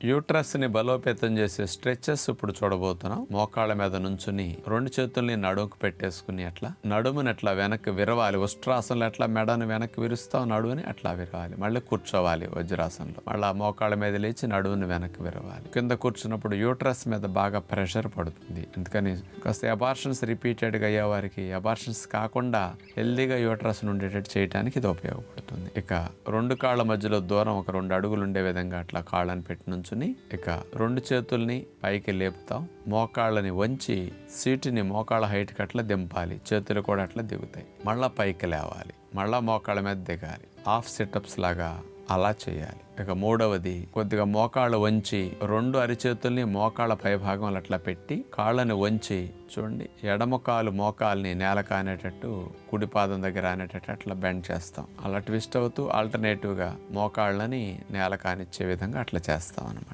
యూట్రస్ని బలోపేతం చేసే స్ట్రెచెస్ ఇప్పుడు చూడబోతున్నాం. మోకాళ్ళ మీద నుంచుని 2 చేతుల్ని నడుముకు పెట్టేసుకుని అట్లా నడుముని అట్లా వెనక్కి విరవాలి. ఉష్ట్రాసనలో ఎట్లా మెడను వెనక్కి విరుస్తాం, నడుముని అట్లా విరవాలి. మళ్ళీ కూర్చోవాలి వజ్రాసనంలో. మళ్ళీ మోకాళ్ళ మీద లేచి నడుముని వెనక్కి విరవాలి. కింద కూర్చున్నప్పుడు యూట్రస్ మీద బాగా ప్రెషర్ పడుతుంది. అందుకని కాస్త అబార్షన్స్ రిపీటెడ్గా అయ్యే వారికి అబార్షన్స్ కాకుండా హెల్దీగా యూట్రస్ ఉండేటట్టు చేయడానికి ఇది ఉపయోగపడుతుంది. ఇక 2 కాళ్ళ మధ్యలో దూరం ఒక 2 అడుగులు ఉండే విధంగా అట్లా కాళ్ళని పెట్టి నుంచుని ఇక 2 చేతుల్ని పైకి లేపుతాం. మోకాళ్ళని వంచి సీటుని మోకాళ్ళ హైట్కి అట్లా దింపాలి. చేతులు కూడా అట్లా దిగుతాయి. మళ్ళా పైకి లేవాలి. మళ్ళా మోకాళ్ళ మీద దిగాలి. హాఫ్ సిటప్స్ లాగా అలా చేయాలి. ఇక 3వది కొద్దిగా మోకాళ్ళు వంచి 2 అరిచేతుల్ని మోకాళ్ళ పై భాగంలో అట్లా పెట్టి కాళ్ళని వంచి చూడండి, ఎడమ కాలు మోకాల్ని నేల కానేటట్టు కుడి పాదం దగ్గర అనేటట్టు అట్లా బెండ్ చేస్తాం. అలా ట్విస్ట్ అవుతూ ఆల్టర్నేటివ్గా మోకాళ్ళని నేల కానిచ్చే విధంగా అట్లా చేస్తాం అన్నమాట.